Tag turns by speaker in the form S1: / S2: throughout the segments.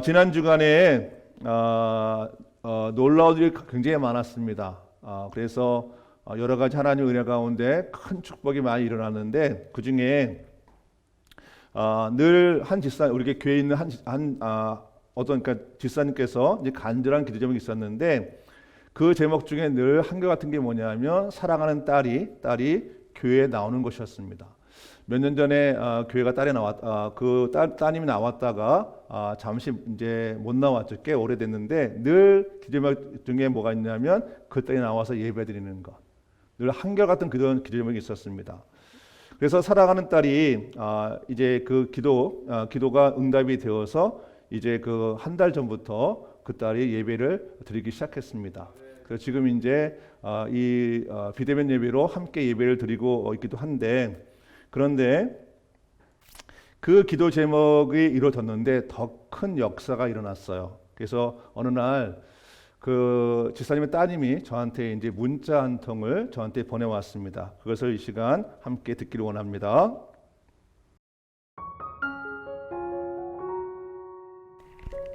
S1: 지난 주간에 놀라운 일이 굉장히 많았습니다. 그래서 여러 가지 하나님의 은혜 가운데 큰 축복이 많이 일어났는데 그 중에 늘 한 집사 우리 교회에 있는 어떤 그러니까 집사님께서 이제 간절한 기도 제목이 있었는데 그 제목 중에 늘 한결같은 게 뭐냐면 사랑하는 딸이 교회에 나오는 것이었습니다. 몇 년 전에 교회가 따님이 나왔다가 잠시 이제 못 나왔죠. 꽤 오래됐는데 늘 기도제목 중에 뭐가 있냐면 그 딸이 나와서 예배드리는 것. 늘 한결같은 그런 기도제목이 있었습니다. 그래서 사랑하는 딸이 이제 그 기도가 응답이 되어서 이제 그 한 달 전부터 그 딸이 예배를 드리기 시작했습니다. 그래서 지금 이제 이 비대면 예배로 함께 예배를 드리고 있기도 한데 그런데 그 기도 제목이 이루어졌는데 더 큰 역사가 일어났어요. 그래서 어느 날 그 집사님의 따님이 저한테 이제 문자 한 통을 저한테 보내왔습니다. 그것을 이 시간 함께 듣기를 원합니다.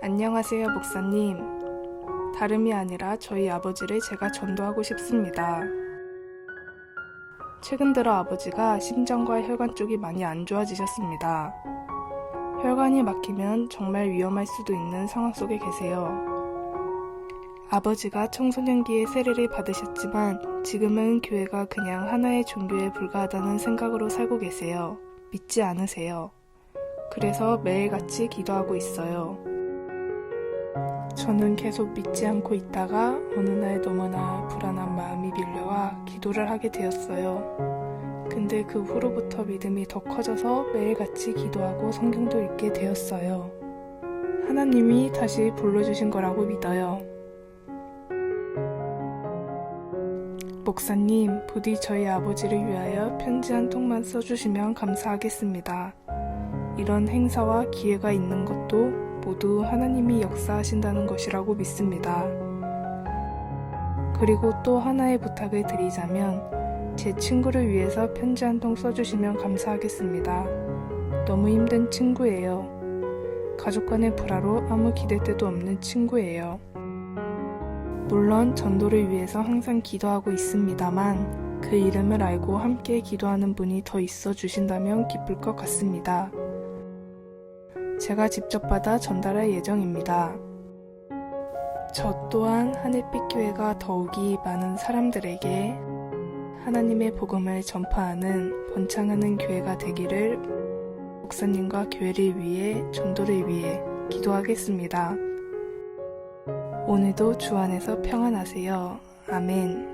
S2: 안녕하세요, 목사님. 다름이 아니라 저희 아버지를 제가 전도하고 싶습니다. 최근 들어 아버지가 심장과 혈관 쪽이 많이 안 좋아지셨습니다. 혈관이 막히면 정말 위험할 수도 있는 상황 속에 계세요. 아버지가 청소년기에 세례를 받으셨지만 지금은 교회가 그냥 하나의 종교에 불과하다는 생각으로 살고 계세요. 믿지 않으세요. 그래서 매일같이 기도하고 있어요. 저는 계속 믿지 않고 있다가 어느 날 너무나 불안한 마음이 밀려와 기도를 하게 되었어요. 근데 그 후로부터 믿음이 더 커져서 매일같이 기도하고 성경도 읽게 되었어요. 하나님이 다시 불러주신 거라고 믿어요. 목사님, 부디 저희 아버지를 위하여 편지 한 통만 써주시면 감사하겠습니다. 이런 행사와 기회가 있는 것도 모두 하나님이 역사하신다는 것이라고 믿습니다. 그리고 또 하나의 부탁을 드리자면 제 친구를 위해서 편지 한 통 써주시면 감사하겠습니다. 너무 힘든 친구예요. 가족 간의 불화로 아무 기댈데도 없는 친구예요. 물론 전도를 위해서 항상 기도하고 있습니다만 그 이름을 알고 함께 기도하는 분이 더 있어 주신다면 기쁠 것 같습니다. 제가 직접 받아 전달할 예정입니다. 저 또한 하늘빛 교회가 더욱이 많은 사람들에게 하나님의 복음을 전파하는 번창하는 교회가 되기를 목사님과 교회를 위해 전도를 위해 기도하겠습니다. 오늘도 주 안에서 평안하세요. 아멘.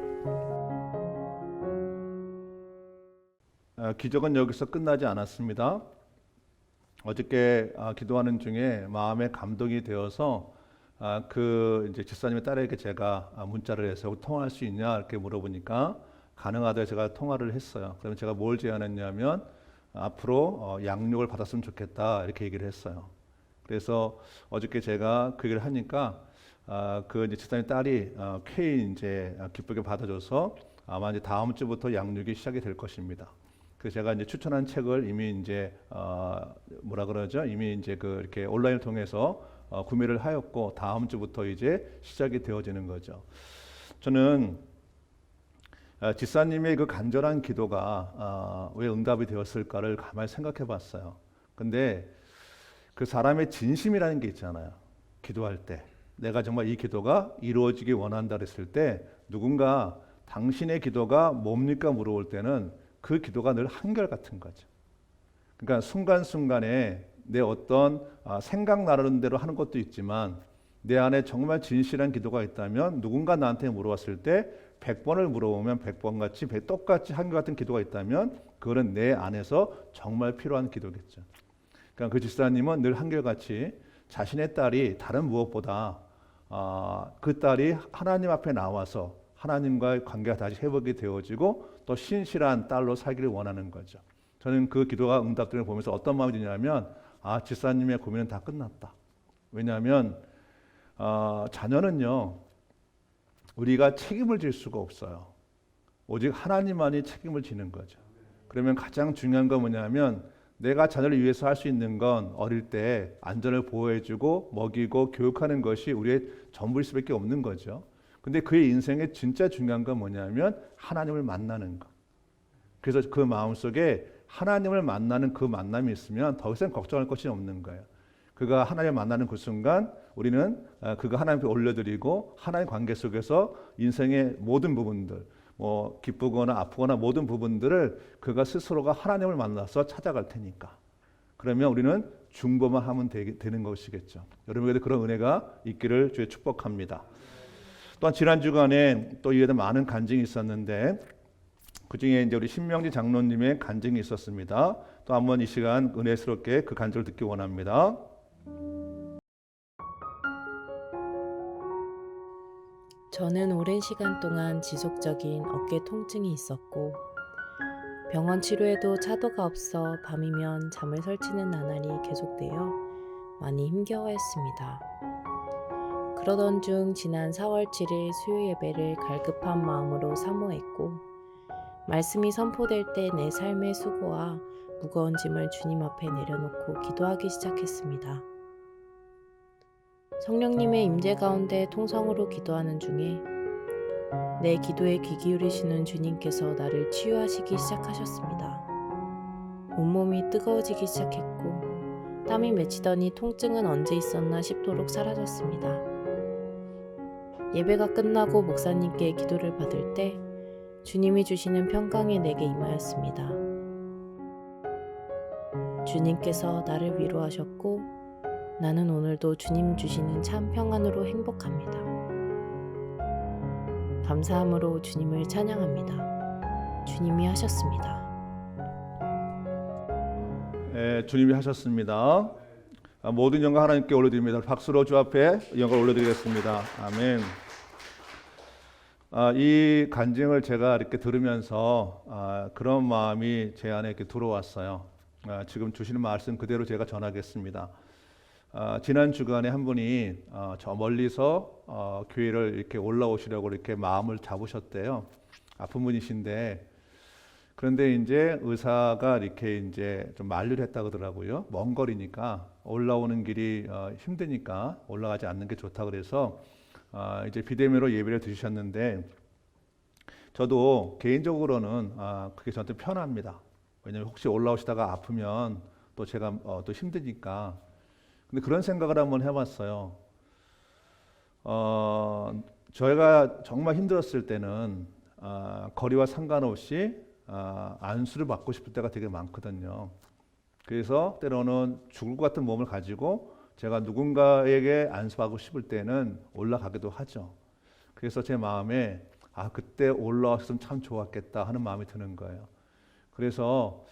S1: 기적은 여기서 끝나지 않았습니다. 어저께 기도하는 중에 마음에 감동이 되어서 그 이제 집사님의 딸에게 제가 문자를 해서 통화할 수 있냐 이렇게 물어보니까 가능하다 제가 통화를 했어요. 그러면 제가 뭘 제안했냐면 앞으로 양육을 받았으면 좋겠다 이렇게 얘기를 했어요. 그래서 어저께 제가 그 얘기를 하니까 그 이제 집사님 딸이 쾌히 이제 기쁘게 받아줘서 아마 이제 다음 주부터 양육이 시작이 될 것입니다. 그래서 제가 이제 추천한 책을 이미 이제 이미 이제 그 이렇게 온라인을 통해서 구매를 하였고 다음 주부터 이제 시작이 되어지는 거죠. 저는 집사님의 그 간절한 기도가 왜 응답이 되었을까를 가만히 생각해 봤어요. 근데 그 사람의 진심이라는 게 있잖아요. 기도할 때. 내가 정말 이 기도가 이루어지기 원한다 그랬을 때 누군가 당신의 기도가 뭡니까 물어볼 때는 그 기도가 늘 한결같은 거죠. 그러니까 순간순간에 내 어떤 생각나는 대로 하는 것도 있지만 내 안에 정말 진실한 기도가 있다면 누군가 나한테 물어봤을 때 100번을 물어보면 100번 같이 똑같이 한결같은 기도가 있다면 그거는 내 안에서 정말 필요한 기도겠죠. 그러니까 그 집사님은 늘 한결같이 자신의 딸이 다른 무엇보다 그 딸이 하나님 앞에 나와서 하나님과의 관계가 다시 회복이 되어지고 또 신실한 딸로 살기를 원하는 거죠. 저는 그 기도가 응답되는 걸 보면서 어떤 마음이 드냐면 집사님의 고민은 다 끝났다. 왜냐하면 자녀는요 우리가 책임을 질 수가 없어요. 오직 하나님만이 책임을 지는 거죠. 그러면 가장 중요한 건 뭐냐면 내가 자녀를 위해서 할 수 있는 건 어릴 때 안전을 보호해주고 먹이고 교육하는 것이 우리의 전부일 수밖에 없는 거죠. 근데 그의 인생에 진짜 중요한 건 뭐냐면 하나님을 만나는 것. 그래서 그 마음속에 하나님을 만나는 그 만남이 있으면 더 이상 걱정할 것이 없는 거예요. 그가 하나님을 만나는 그 순간 우리는 그가 하나님 앞에 올려드리고 하나님 관계 속에서 인생의 모든 부분들, 뭐 기쁘거나 아프거나 모든 부분들을 그가 스스로가 하나님을 만나서 찾아갈 테니까. 그러면 우리는 중보만 하면 되는 것이겠죠. 여러분에게도 그런 은혜가 있기를 주의 축복합니다. 또한 지난 주간에 또 이에 대한 많은 간증이 있었는데 그 중에 이제 우리 신명지 장로님의 간증이 있었습니다. 또 한번 이 시간 은혜스럽게 그 간증을 듣기 원합니다.
S3: 저는 오랜 시간 동안 지속적인 어깨 통증이 있었고 병원 치료에도 차도가 없어 밤이면 잠을 설치는 나날이 계속되어 많이 힘겨워했습니다. 그러던 중 지난 4월 7일 수요 예배를 갈급한 마음으로 사모했고 말씀이 선포될 때 내 삶의 수고와 무거운 짐을 주님 앞에 내려놓고 기도하기 시작했습니다. 성령님의 임재 가운데 통성으로 기도하는 중에 내 기도에 귀 기울이시는 주님께서 나를 치유하시기 시작하셨습니다. 온몸이 뜨거워지기 시작했고 땀이 맺히더니 통증은 언제 있었나 싶도록 사라졌습니다. 예배가 끝나고 목사님께 기도를 받을 때 주님이 주시는 평강이 내게 임하였습니다. 주님께서 나를 위로하셨고 나는 오늘도 주님 주시는 참 평안으로 행복합니다. 감사함으로 주님을 찬양합니다. 주님이 하셨습니다.
S1: 주님이 하셨습니다. 모든 영광 하나님께 올려드립니다. 박수로 주 앞에 영광을 올려드리겠습니다. 아멘. 이 간증을 제가 이렇게 들으면서 그런 마음이 제 안에 이렇게 들어왔어요. 지금 주시는 말씀 그대로 제가 전하겠습니다. 지난 주간에 한 분이 저 멀리서 교회를 이렇게 올라오시려고 이렇게 마음을 잡으셨대요. 아픈 분이신데 그런데 이제 의사가 이렇게 이제 좀 만류를 했다고 하더라고요. 먼 거리니까 올라오는 길이 힘드니까 올라가지 않는 게 좋다 그래서 이제 비대면으로 예배를 드리셨는데 저도 개인적으로는 그게 저한테 편합니다. 왜냐하면 혹시 올라오시다가 아프면 또 제가 또 힘드니까. 근데 그런 생각을 한번 해봤어요. 저희가 정말 힘들었을 때는 거리와 상관없이 안수를 받고 싶을 때가 되게 많거든요. 그래서 때로는 죽을 것 같은 몸을 가지고 제가 누군가에게 안수하고 싶을 때는 올라가기도 하죠. 그래서 제 마음에 그때 올라왔으면 참 좋았겠다 하는 마음이 드는 거예요. 그래서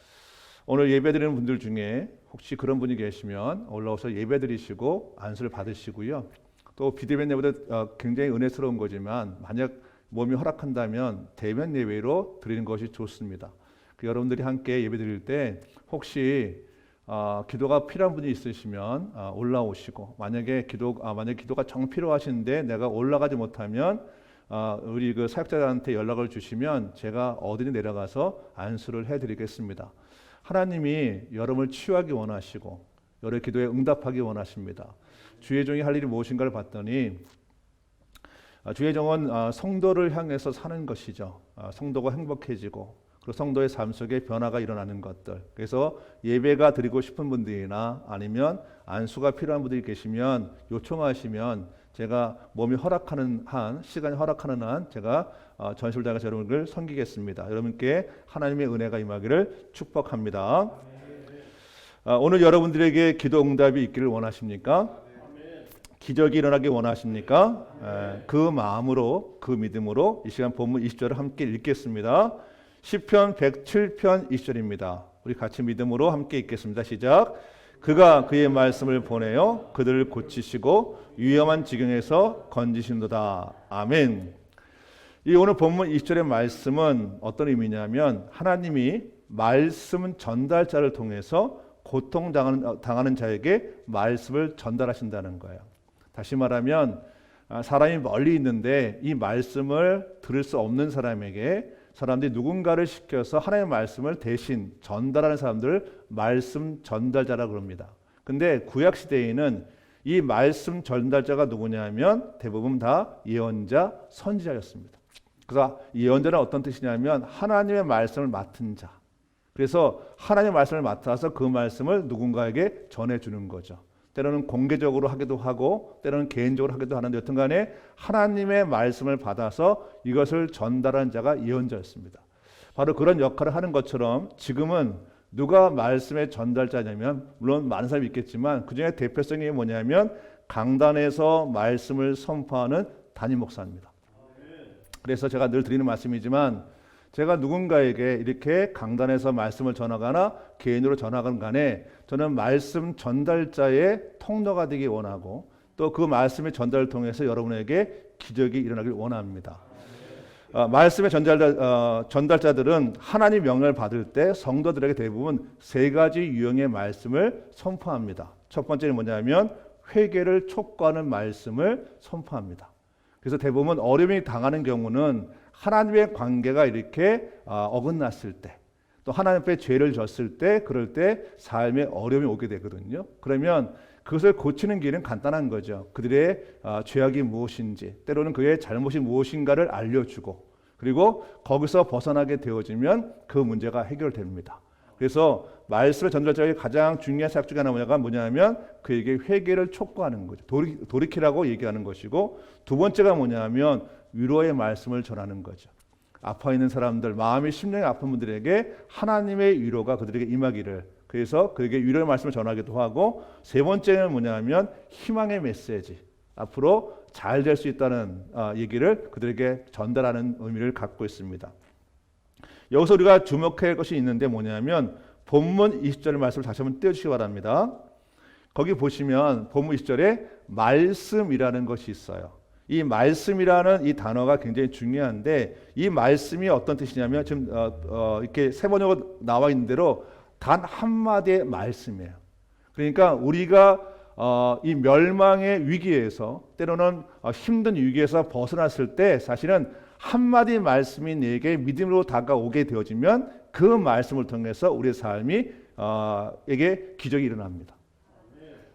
S1: 오늘 예배드리는 분들 중에 혹시 그런 분이 계시면 올라오셔서 예배드리시고 안수를 받으시고요. 또 비대면 예배도 굉장히 은혜스러운 거지만 만약 몸이 허락한다면 대면 예배로 드리는 것이 좋습니다. 여러분들이 함께 예배드릴 때 혹시 기도가 필요한 분이 있으시면 올라오시고 만약에 기도가 정 필요하신데 내가 올라가지 못하면 우리 그 사역자들한테 연락을 주시면 제가 어디에 내려가서 안수를 해드리겠습니다. 하나님이 여러분을 치유하기 원하시고 여러 기도에 응답하기 원하십니다. 주의 종이 할 일이 무엇인가를 봤더니 주의 종은 성도를 향해서 사는 것이죠. 성도가 행복해지고 그리고 성도의 삶 속에 변화가 일어나는 것들. 그래서 예배가 드리고 싶은 분들이나 아니면 안수가 필요한 분들이 계시면 요청하시면 제가 몸이 허락하는 한, 시간이 허락하는 한 제가 전심을 다해서 여러분을 섬기겠습니다. 여러분께 하나님의 은혜가 임하기를 축복합니다. 오늘 여러분들에게 기도 응답이 있기를 원하십니까? 기적이 일어나기 원하십니까? 그 마음으로 그 믿음으로 이 시간 본문 20절을 함께 읽겠습니다. 시편 107편 20절입니다. 우리 같이 믿음으로 함께 읽겠습니다. 시작. 그가 그의 말씀을 보내어 그들을 고치시고 위험한 지경에서 건지신도다. 아멘. 이 오늘 본문 20절의 말씀은 어떤 의미냐면 하나님이 말씀 전달자를 통해서 고통당하는 자에게 말씀을 전달하신다는 거예요. 다시 말하면 사람이 멀리 있는데 이 말씀을 들을 수 없는 사람에게 사람들이 누군가를 시켜서 하나님의 말씀을 대신 전달하는 사람들을 말씀 전달자라고 그럽니다. 근데 구약 시대에는 이 말씀 전달자가 누구냐면 대부분 다 예언자, 선지자였습니다. 그래서 예언자는 어떤 뜻이냐면 하나님의 말씀을 맡은 자. 그래서 하나님의 말씀을 맡아서 그 말씀을 누군가에게 전해주는 거죠. 때로는 공개적으로 하기도 하고 때로는 개인적으로 하기도 하는데 여튼 간에 하나님의 말씀을 받아서 이것을 전달한 자가 예언자였습니다. 바로 그런 역할을 하는 것처럼 지금은 누가 말씀의 전달자냐면 물론 많은 사람이 있겠지만 그중에 대표성이 뭐냐면 강단에서 말씀을 선포하는 담임 목사입니다. 그래서 제가 늘 드리는 말씀이지만 제가 누군가에게 이렇게 강단에서 말씀을 전하거나 개인으로 전하건 간에 저는 말씀 전달자의 통로가 되기 원하고 또 그 말씀의 전달을 통해서 여러분에게 기적이 일어나길 원합니다. 말씀의 전달자들은 하나님 명령을 받을 때 성도들에게 대부분 세 가지 유형의 말씀을 선포합니다. 첫 번째는 뭐냐면 회개를 촉구하는 말씀을 선포합니다. 그래서 대부분 어려움이 당하는 경우는 하나님의 관계가 이렇게 어긋났을 때 또 하나님 앞에 죄를 졌을 때 그럴 때 삶에 어려움이 오게 되거든요. 그러면 그것을 고치는 길은 간단한 거죠. 그들의 죄악이 무엇인지 때로는 그의 잘못이 무엇인가를 알려주고 그리고 거기서 벗어나게 되어지면 그 문제가 해결됩니다. 그래서 말씀의 전달자의 가장 중요한 사역 중에 하나가 뭐냐면 그에게 회개를 촉구하는 거죠. 돌이키라고 얘기하는 것이고 두 번째가 뭐냐면 위로의 말씀을 전하는 거죠. 아파 있는 사람들, 마음이 심령이 아픈 분들에게 하나님의 위로가 그들에게 임하기를 그래서 그에게 위로의 말씀을 전하기도 하고 세 번째는 뭐냐면 희망의 메시지 앞으로 잘 될 수 있다는 얘기를 그들에게 전달하는 의미를 갖고 있습니다. 여기서 우리가 주목해야 할 것이 있는데 뭐냐면 본문 20절 말씀을 다시 한번 띄워주시기 바랍니다. 거기 보시면 본문 20절에 말씀이라는 것이 있어요. 이 말씀이라는 이 단어가 굉장히 중요한데 이 말씀이 어떤 뜻이냐면 지금 이렇게 세 번역으로 나와 있는 대로 단 한마디의 말씀이에요. 그러니까 우리가 이 멸망의 위기에서 때로는 힘든 위기에서 벗어났을 때 사실은 한마디 말씀이 내게 믿음으로 다가오게 되어지면 그 말씀을 통해서 우리의 삶이 에게 기적이 일어납니다.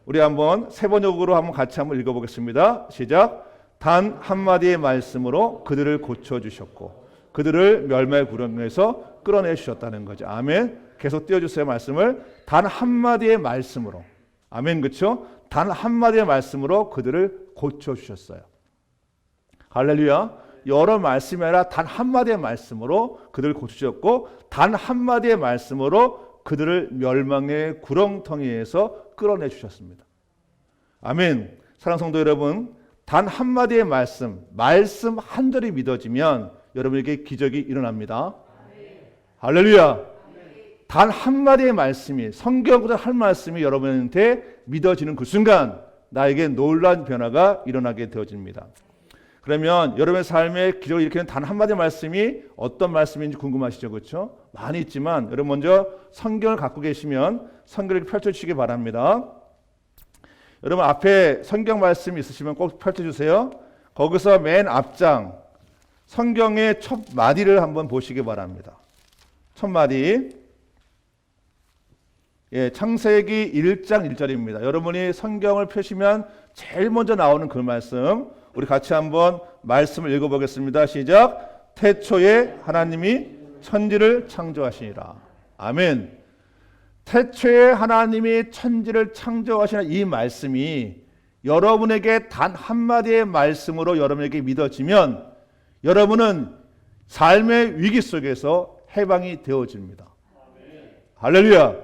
S1: 우리 한번 세 번역으로 한번 같이 한번 읽어보겠습니다. 시작. 단 한마디의 말씀으로 그들을 고쳐주셨고 그들을 멸망의 구렁에서 끌어내주셨다는 거죠. 아멘. 계속 띄워주세요. 말씀을 단 한마디의 말씀으로 아멘. 그렇죠? 단 한마디의 말씀으로 그들을 고쳐주셨어요. 할렐루야. 여러 말씀이 아니라 단 한마디의 말씀으로 그들을 고쳐주셨고 단 한마디의 말씀으로 그들을 멸망의 구렁텅이에서 끌어내주셨습니다. 아멘. 사랑하는 성도 여러분, 단 한마디의 말씀 한 절이 믿어지면 여러분에게 기적이 일어납니다. 할렐루야. 단 한마디의 말씀이 성경보다 한 말씀이 여러분한테 믿어지는 그 순간 나에게 놀라운 변화가 일어나게 되어집니다. 그러면 여러분의 삶에 기적을 일으키는 단 한마디의 말씀이 어떤 말씀인지 궁금하시죠? 그렇죠? 많이 있지만 여러분 먼저 성경을 갖고 계시면 성경을 펼쳐주시기 바랍니다. 여러분 앞에 성경 말씀 있으시면 꼭 펼쳐주세요. 거기서 맨 앞장 성경의 첫 마디를 한번 보시기 바랍니다. 첫 마디 창세기 1장 1절입니다. 여러분이 성경을 펴시면 제일 먼저 나오는 그 말씀 우리 같이 한번 말씀을 읽어보겠습니다. 시작. 태초에 하나님이 천지를 창조하시니라. 아멘. 태초에 하나님이 천지를 창조하시는 이 말씀이 여러분에게 단 한마디의 말씀으로 여러분에게 믿어지면 여러분은 삶의 위기 속에서 해방이 되어집니다. 할렐루야.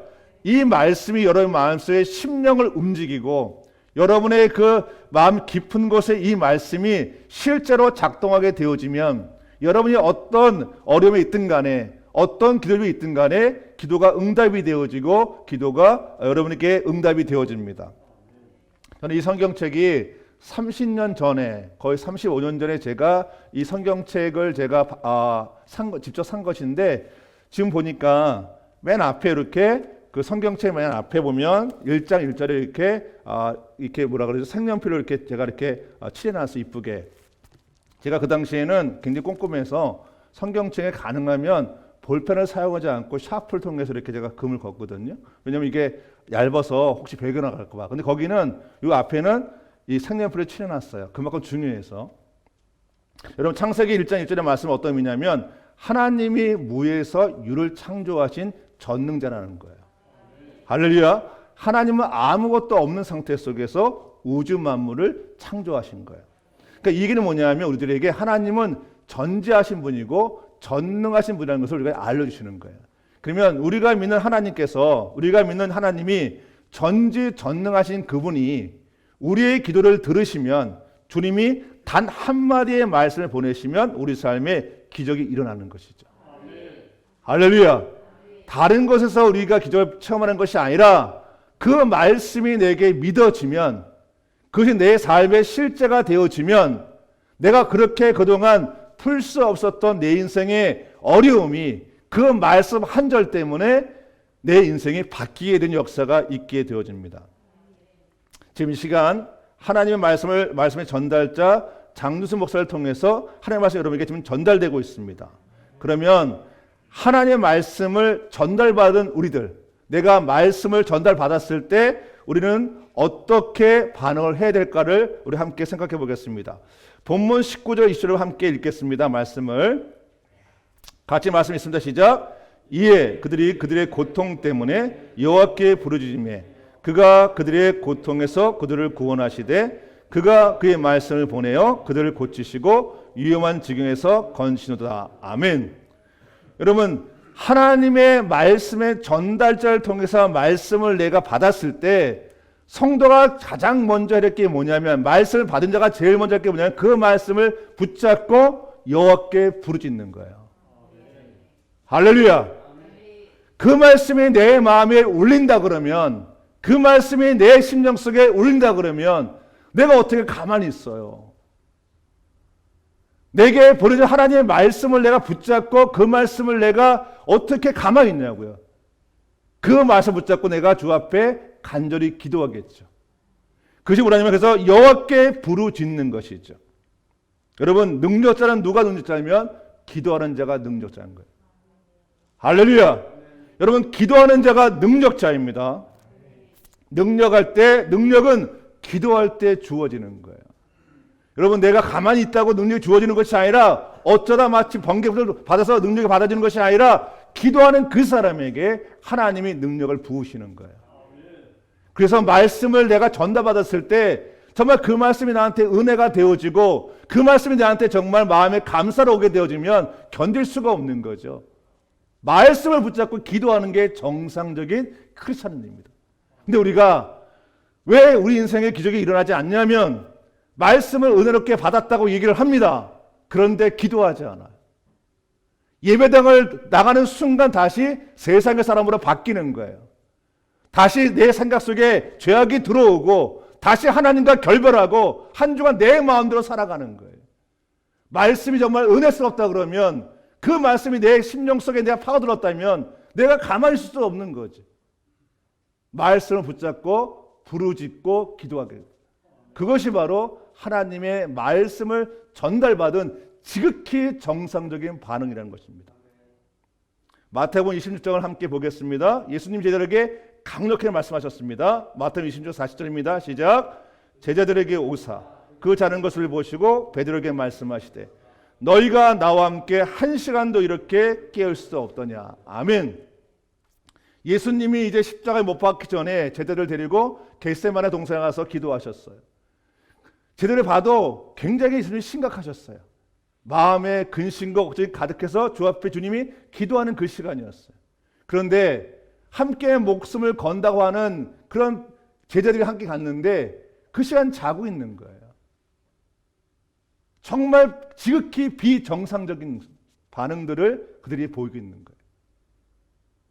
S1: 이 말씀이 여러분 마음속에 심령을 움직이고 여러분의 그 마음 깊은 곳에 이 말씀이 실제로 작동하게 되어지면 여러분이 어떤 어려움에 있든 간에 어떤 기도가 있든 간에 기도가 응답이 되어지고 기도가 여러분에게 응답이 되어집니다. 저는 이 성경책이 30년 전에 거의 35년 전에 제가 이 성경책을 제가 직접 산 것인데 지금 보니까 맨 앞에 이렇게 그 성경책 맨 앞에 보면 1장 1절에 이렇게 뭐라 그러죠? 색연필로 이렇게 제가 이렇게 칠해놨어요. 이쁘게. 제가 그 당시에는 굉장히 꼼꼼해서 성경책에 가능하면 볼펜을 사용하지 않고 샤프를 통해서 이렇게 제가 금을 걷거든요. 왜냐면 이게 얇아서 혹시 베겨 나갈까 봐. 근데 거기는 이 앞에는 이 색연필을 칠해놨어요. 그만큼 중요해서. 여러분 창세기 1장 1절의 말씀은 어떤 의미냐면 하나님이 무에서 유를 창조하신 전능자라는 거예요. 할렐루야. 하나님은 아무것도 없는 상태 속에서 우주 만물을 창조하신 거예요. 그러니까 이 얘기는 뭐냐면 우리들에게 하나님은 전지하신 분이고 전능하신 분이라는 것을 우리가 알려주시는 거예요. 그러면 우리가 믿는 하나님이 전지전능하신 그분이 우리의 기도를 들으시면 주님이 단 한마디의 말씀을 보내시면 우리 삶에 기적이 일어나는 것이죠. 할렐루야. 다른 것에서 우리가 기적을 체험하는 것이 아니라 그 말씀이 내게 믿어지면 그것이 내 삶의 실제가 되어지면 내가 그렇게 그동안 풀 수 없었던 내 인생의 어려움이 그 말씀 한 절 때문에 내 인생이 바뀌게 된 역사가 있게 되어집니다. 지금 이 시간 하나님의 말씀의 전달자 장누수 목사를 통해서 하나님의 말씀이 여러분에게 지금 전달되고 있습니다. 그러면 하나님의 말씀을 전달받은 우리들, 내가 말씀을 전달받았을 때 우리는 어떻게 반응을 해야 될까를 우리 함께 생각해 보겠습니다. 본문 19절 20절을 함께 읽겠습니다. 말씀을 같이 말씀 있습니다. 시작. 이에 그들이 그들의 고통 때문에 여호와께 부르짖으매 그가 그들의 고통에서 그들을 구원하시되 그가 그의 말씀을 보내어 그들을 고치시고 위험한 지경에서 건지노다. 아멘. 여러분 하나님의 말씀의 전달자를 통해서 말씀을 내가 받았을 때 성도가 가장 먼저 할 게 뭐냐면 말씀을 받은 자가 제일 먼저 할 게 뭐냐면 그 말씀을 붙잡고 여호와께 부르짖는 거예요. 할렐루야. 그 말씀이 내 마음에 울린다 그러면 그 말씀이 내 심령 속에 울린다 그러면 내가 어떻게 가만히 있어요? 내게 보내준 하나님의 말씀을 내가 붙잡고 그 말씀을 내가 어떻게 가만히 있냐고요. 그 말씀 붙잡고 내가 주 앞에 간절히 기도하겠죠. 그것이 뭐냐면 그래서 여호와께 부르짖는 것이죠. 여러분 능력자는 누가 능력자냐면 기도하는 자가 능력자인 거예요. 할렐루야. 여러분 기도하는 자가 능력자입니다. 능력은 기도할 때 주어지는 거예요. 여러분 내가 가만히 있다고 능력이 주어지는 것이 아니라 어쩌다 마치 번개를 받아서 능력이 받아지는 것이 아니라 기도하는 그 사람에게 하나님이 능력을 부으시는 거예요. 그래서 말씀을 내가 전달받았을 때 정말 그 말씀이 나한테 은혜가 되어지고 그 말씀이 나한테 정말 마음에 감사로 오게 되어지면 견딜 수가 없는 거죠. 말씀을 붙잡고 기도하는 게 정상적인 크리스찬입니다. 근데 우리가 왜 우리 인생에 기적이 일어나지 않냐면 말씀을 은혜롭게 받았다고 얘기를 합니다. 그런데 기도하지 않아요. 예배당을 나가는 순간 다시 세상의 사람으로 바뀌는 거예요. 다시 내 생각 속에 죄악이 들어오고 다시 하나님과 결별하고 한 주간 내 마음대로 살아가는 거예요. 말씀이 정말 은혜스럽다 그러면 그 말씀이 내 심령 속에 내가 파고들었다면 내가 가만히 있을 수 없는 거지. 말씀을 붙잡고 부르짖고 기도하게. 그것이 바로 하나님의 말씀을 전달받은 지극히 정상적인 반응이라는 것입니다. 마태복음 26장을 함께 보겠습니다. 예수님 제자들에게 강력하게 말씀하셨습니다. 마태복음 26장 40절입니다. 시작. 제자들에게 오사 그 자는 것을 보시고 베드로에게 말씀하시되 너희가 나와 함께 한 시간도 이렇게 깨울 수 없더냐. 아멘. 예수님이 이제 십자가에 못 박기 전에 제자들을 데리고 겟세마네 동산에 가서 기도하셨어요. 제자들을 봐도 굉장히 예수님이 심각하셨어요. 마음에 근심과 걱정이 가득해서 주 앞에 주님이 기도하는 그 시간이었어요. 그런데 함께 목숨을 건다고 하는 그런 제자들이 함께 갔는데 그 시간 자고 있는 거예요. 정말 지극히 비정상적인 반응들을 그들이 보이고 있는 거예요.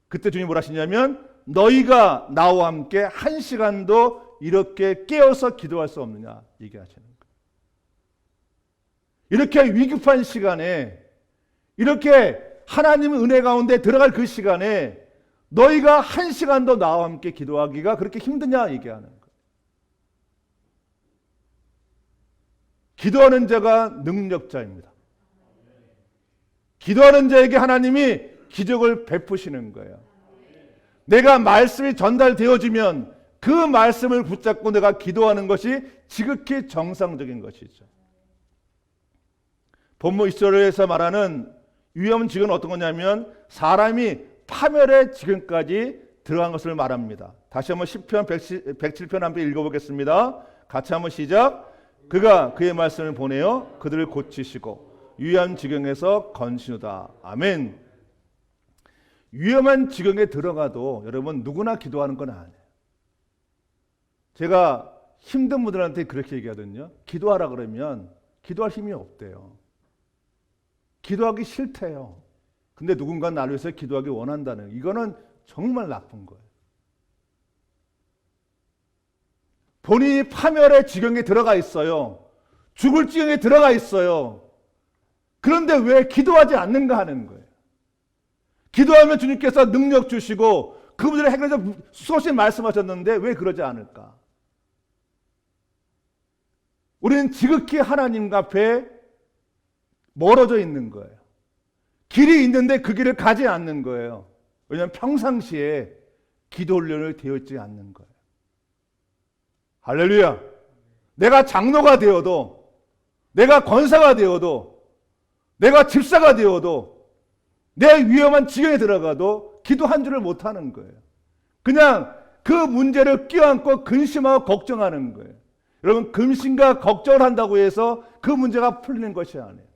S1: 그때 주님이 뭐라 하시냐면 너희가 나와 함께 한 시간도 이렇게 깨어서 기도할 수 없느냐 얘기하시는 거예요. 이렇게 위급한 시간에 이렇게 하나님의 은혜 가운데 들어갈 그 시간에 너희가 1시간도 나와 함께 기도하기가 그렇게 힘드냐 얘기하는 거예요. 기도하는 자가 능력자입니다. 기도하는 자에게 하나님이 기적을 베푸시는 거예요. 내가 말씀이 전달되어지면 그 말씀을 붙잡고 내가 기도하는 것이 지극히 정상적인 것이죠. 본문 1절에서 말하는 위험 지경은 어떤 거냐면 사람이 파멸의 지경까지 들어간 것을 말합니다. 다시 한번 시편 107편 한번 읽어보겠습니다. 같이 한번 시작. 그가 그의 말씀을 보내어 그들을 고치시고 위험 지경에서 건지노다. 아멘. 위험한 지경에 들어가도 여러분 누구나 기도하는 건 아니에요. 제가 힘든 분들한테 그렇게 얘기하거든요. 기도하라 그러면 기도할 힘이 없대요. 기도하기 싫대요. 근데 누군가 나를 위해서 기도하기 원한다는, 이거는 정말 나쁜 거예요. 본인이 파멸의 지경에 들어가 있어요. 죽을 지경에 들어가 있어요. 그런데 왜 기도하지 않는가 하는 거예요. 기도하면 주님께서 능력 주시고 그분들의 해결해서 수없이 말씀하셨는데 왜 그러지 않을까? 우리는 지극히 하나님 앞에 멀어져 있는 거예요. 길이 있는데 그 길을 가지 않는 거예요. 왜냐하면 평상시에 기도 훈련을 되어 있지 않는 거예요. 할렐루야. 내가 장로가 되어도, 내가 권사가 되어도, 내가 집사가 되어도, 내 위험한 지경에 들어가도 기도 한 줄을 못하는 거예요. 그냥 그 문제를 껴안고 근심하고 걱정하는 거예요. 여러분, 근심과 걱정을 한다고 해서 그 문제가 풀리는 것이 아니에요.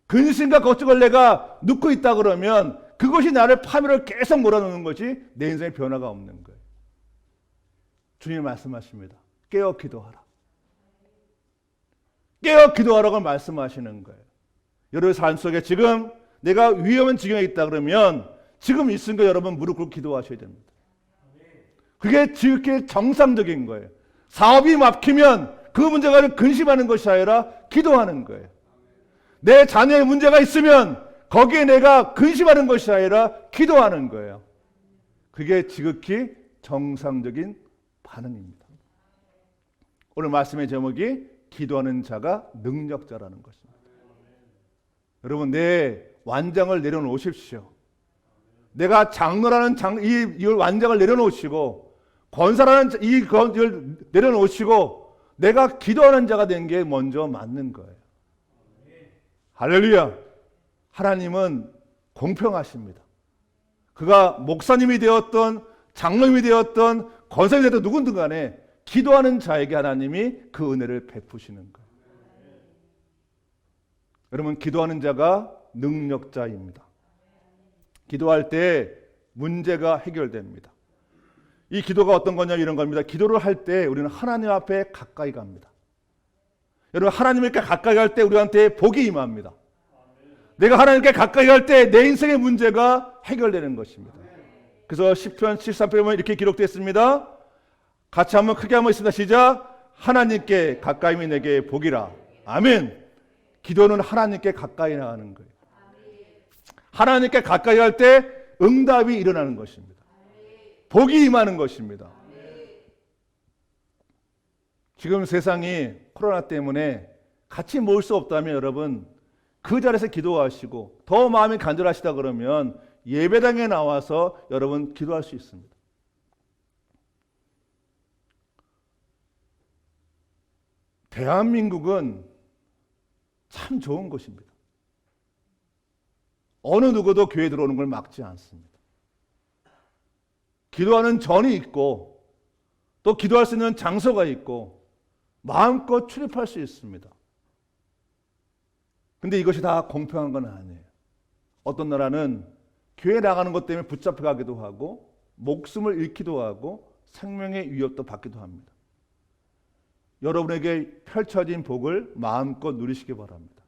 S1: 근심과 걱정을 내가 넣고 있다 그러면 그것이 나를 파멸을 계속 몰아넣는 것이 내 인생의 변화가 없는 거예요. 주님 말씀하십니다. 깨어 기도하라. 깨어 기도하라고 말씀하시는 거예요. 여러분 삶 속에 지금 내가 위험한 지경에 있다 그러면 지금 이 순간 여러분 무릎 꿇고 기도하셔야 됩니다. 그게 지극히 정상적인 거예요. 사업이 막히면 그 문제가 근심하는 것이 아니라 기도하는 거예요. 내 자녀의 문제가 있으면 거기에 내가 근심하는 것이 아니라 기도하는 거예요. 그게 지극히 정상적인 반응입니다. 오늘 말씀의 제목이 기도하는 자가 능력자라는 것입니다. 여러분, 내 완장을 내려놓으십시오. 내가 장로라는 이 완장을 내려놓으시고 권사라는 이 권을 내려놓으시고 내가 기도하는 자가 된 게 먼저 맞는 거예요. 할렐루야. 하나님은 공평하십니다. 그가 목사님이 되었던 장로님이 되었던 권사님이 되었던 누구든 간에 기도하는 자에게 하나님이 그 은혜를 베푸시는 거예요. 여러분, 기도하는 자가 능력자입니다. 기도할 때 문제가 해결됩니다. 이 기도가 어떤 거냐 이런 겁니다. 기도를 할 때 우리는 하나님 앞에 가까이 갑니다. 여러분, 하나님께 가까이 갈 때 우리한테 복이 임합니다. 내가 하나님께 가까이 갈 때 내 인생의 문제가 해결되는 것입니다. 그래서 시편 73편에 보면 이렇게 기록되어 있습니다. 같이 한번 크게 한번 있습니다. 시작. 하나님께 가까이면 내게 복이라. 아멘. 기도는 하나님께 가까이 나가는 거예요. 하나님께 가까이 갈 때 응답이 일어나는 것입니다. 복이 임하는 것입니다. 지금 세상이 코로나 때문에 같이 모일 수 없다면 여러분 그 자리에서 기도하시고 더 마음이 간절하시다 그러면 예배당에 나와서 여러분 기도할 수 있습니다. 대한민국은 참 좋은 곳입니다. 어느 누구도 교회 들어오는 걸 막지 않습니다. 기도하는 전이 있고 또 기도할 수 있는 장소가 있고 마음껏 출입할 수 있습니다. 근데 이것이 다 공평한 건 아니에요. 어떤 나라는 교회 나가는 것 때문에 붙잡혀가기도 하고 목숨을 잃기도 하고 생명의 위협도 받기도 합니다. 여러분에게 펼쳐진 복을 마음껏 누리시기 바랍니다.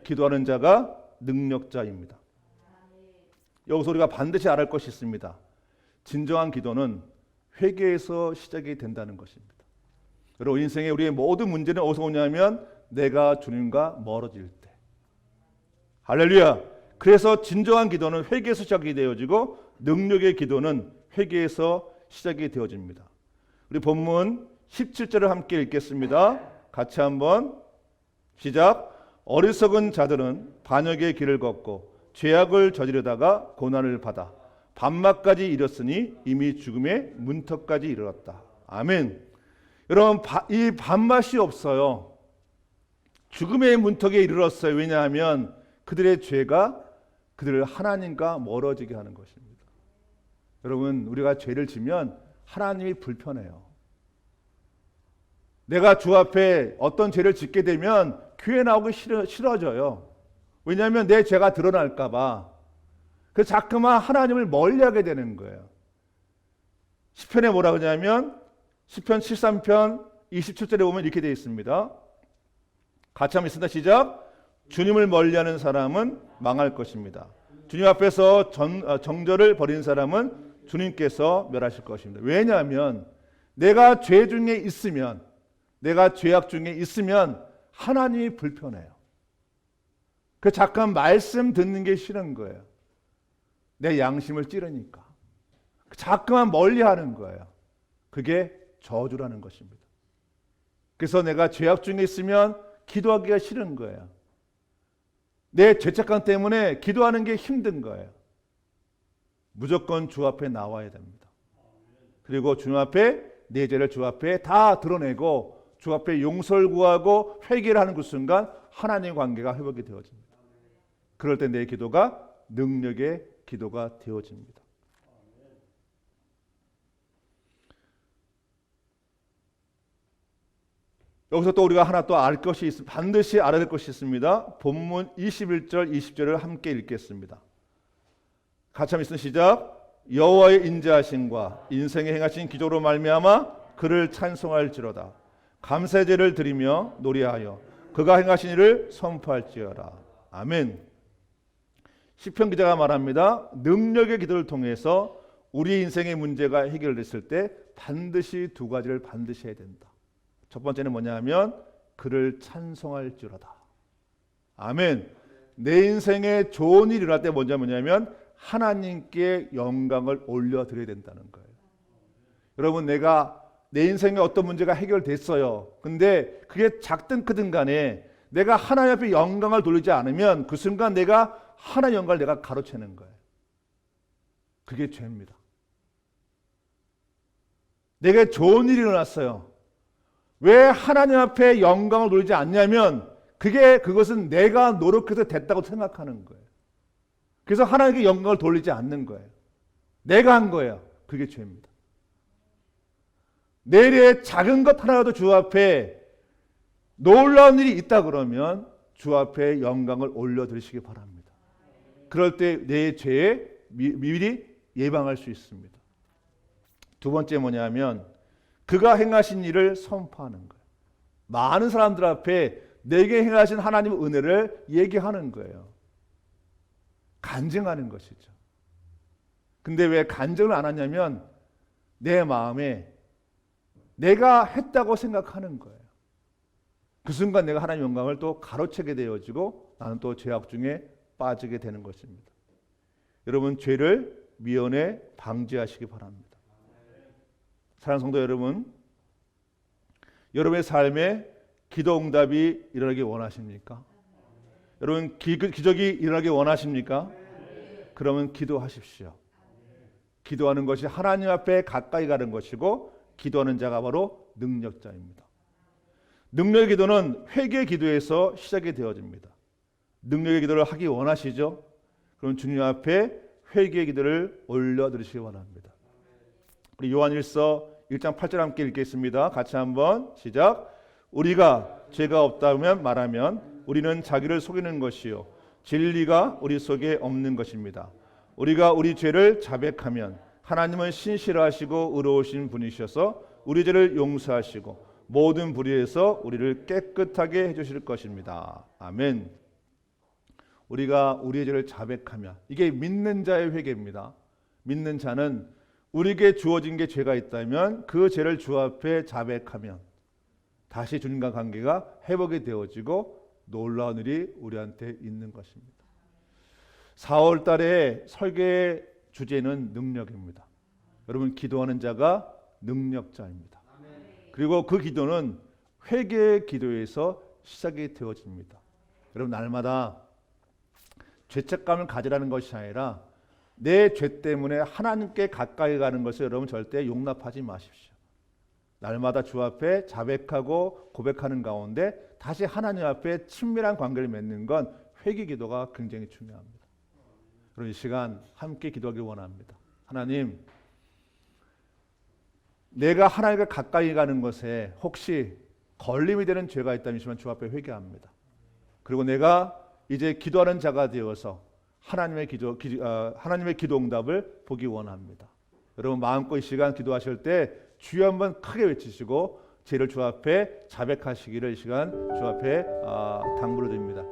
S1: 기도하는 자가 능력자입니다. 여기서 우리가 반드시 알아야 할 것이 있습니다. 진정한 기도는 회개에서 시작이 된다는 것입니다. 여러분, 인생에 우리의 모든 문제는 어디서 오냐면 내가 주님과 멀어질 때. 할렐루야. 그래서 진정한 기도는 회개에서 시작이 되어지고 능력의 기도는 회개에서 시작이 되어집니다. 우리 본문 17절을 함께 읽겠습니다. 같이 한번 시작. 어리석은 자들은 반역의 길을 걷고 죄악을 저지르다가 고난을 받아 밤낮까지 이뤘으니 이미 죽음의 문턱까지 이르렀다. 아멘. 여러분, 이 밤낮이 없어요. 죽음의 문턱에 이르렀어요. 왜냐하면 그들의 죄가 그들을 하나님과 멀어지게 하는 것입니다. 여러분, 우리가 죄를 지면 하나님이 불편해요. 내가 주 앞에 어떤 죄를 짓게 되면 교회 나오기 싫어져요. 왜냐하면 내 죄가 드러날까 봐. 그래서 자꾸만 하나님을 멀리하게 되는 거예요. 시편에 뭐라 그러냐면 시편 73편 27절에 보면 이렇게 되어 있습니다. 같이 한번 있습니다. 시작. 주님을 멀리하는 사람은 망할 것입니다. 주님 앞에서 정절을 버린 사람은 주님께서 멸하실 것입니다. 왜냐하면 내가 죄 중에 있으면, 내가 죄악 중에 있으면 하나님이 불편해요. 그 잠깐 말씀 듣는 게 싫은 거예요. 내 양심을 찌르니까. 자꾸만 멀리하는 거예요. 그게 저주라는 것입니다. 그래서 내가 죄악 중에 있으면 기도하기가 싫은 거예요. 내 죄책감 때문에 기도하는 게 힘든 거예요. 무조건 주 앞에 나와야 됩니다. 그리고 주 앞에 내 죄를 주 앞에 다 드러내고 주 앞에 용서를 구하고 회개를 하는 그 순간 하나님의 관계가 회복이 되어집니다. 그럴 때 내 기도가 능력의 기도가 되어집니다. 여기서 또 우리가 하나 또 알 것이 있습니다. 반드시 알아야 될 것이 있습니다. 본문 21절 20절을 함께 읽겠습니다. 같이 한번 시작. 여호와의 인자하심과 인생에 행하신 기적으로 말미암아 그를 찬송할지로다. 감사제를 드리며 노래하여 그가 행하신 일을 선포할지어다. 아멘. 시편 기자가 말합니다. 능력의 기도를 통해서 우리 인생의 문제가 해결됐을 때 반드시 두 가지를 반드시 해야 된다. 첫 번째는 뭐냐 하면 그를 찬송할지로다. 아멘. 내 인생에 좋은 일이 일어날 때 뭐냐면 하나님께 영광을 올려드려야 된다는 거예요. 여러분, 내가 내 인생에 어떤 문제가 해결됐어요. 근데 그게 작든 크든 간에 내가 하나님 앞에 영광을 돌리지 않으면 그 순간 내가 하나님의 영광을 내가 가로채는 거예요. 그게 죄입니다. 내게 좋은 일이 일어났어요. 왜 하나님 앞에 영광을 돌리지 않냐면 그것은 내가 노력해서 됐다고 생각하는 거예요. 그래서 하나님께 영광을 돌리지 않는 거예요. 내가 한 거예요. 그게 죄입니다. 내일의 작은 것 하나라도 주 앞에 놀라운 일이 있다 그러면 주 앞에 영광을 올려드리시기 바랍니다. 그럴 때 내 죄에 미리 예방할 수 있습니다. 두 번째 뭐냐면 그가 행하신 일을 선포하는 거예요. 많은 사람들 앞에 내게 행하신 하나님의 은혜를 얘기하는 거예요. 간증하는 것이죠. 근데 왜 간증을 안 하냐면 내 마음에 내가 했다고 생각하는 거예요. 그 순간 내가 하나님의 영광을 또 가로채게 되어지고 나는 또 죄악 중에 빠지게 되는 것입니다. 여러분, 죄를 미연에 방지하시기 바랍니다. 사랑하는 성도 여러분, 여러분의 삶에 기도 응답이 일어나기 원하십니까? 여러분, 기적이 일어나기 원하십니까? 그러면 기도하십시오. 기도하는 것이 하나님 앞에 가까이 가는 것이고 기도하는 자가 바로 능력자입니다. 능력의 기도는 회개의 기도에서 시작이 되어집니다. 능력의 기도를 하기 원하시죠? 그럼 주님 앞에 회개의 기도를 올려드리시기 바랍니다. 우리 요한일서 1장 8절 함께 읽겠습니다. 같이 한번 시작. 우리가 죄가 없다면 말하면 우리는 자기를 속이는 것이요 진리가 우리 속에 없는 것입니다. 우리가 우리 죄를 자백하면 하나님은 신실하시고 의로우신 분이셔서 우리 죄를 용서하시고 모든 불의에서 우리를 깨끗하게 해주실 것입니다. 아멘. 우리가 우리의 죄를 자백하면 이게 믿는 자의 회개입니다. 믿는 자는 우리에게 주어진 게 죄가 있다면 그 죄를 주 앞에 자백하면 다시 주님과 관계가 회복이 되어지고 놀라운 일이 우리한테 있는 것입니다. 4월 달에 설계 주제는 능력입니다. 여러분, 기도하는 자가 능력자입니다. 그리고 그 기도는 회개의 기도에서 시작이 되어집니다. 여러분, 날마다 죄책감을 가지라는 것이 아니라 내 죄 때문에 하나님께 가까이 가는 것을 여러분 절대 용납하지 마십시오. 날마다 주 앞에 자백하고 고백하는 가운데 다시 하나님 앞에 친밀한 관계를 맺는 건 회개 기도가 굉장히 중요합니다. 그럼 이 시간 함께 기도하길 원합니다. 하나님, 내가 하나님과 가까이 가는 것에 혹시 걸림이 되는 죄가 있다면 주 앞에 회개합니다. 그리고 내가 이제 기도하는 자가 되어서 하나님의 기도 응답을 보기 원합니다. 여러분, 마음껏 이 시간 기도하실 때 주여 한번 크게 외치시고 죄를 주 앞에 자백하시기를 이 시간 주 앞에 당부를 드립니다.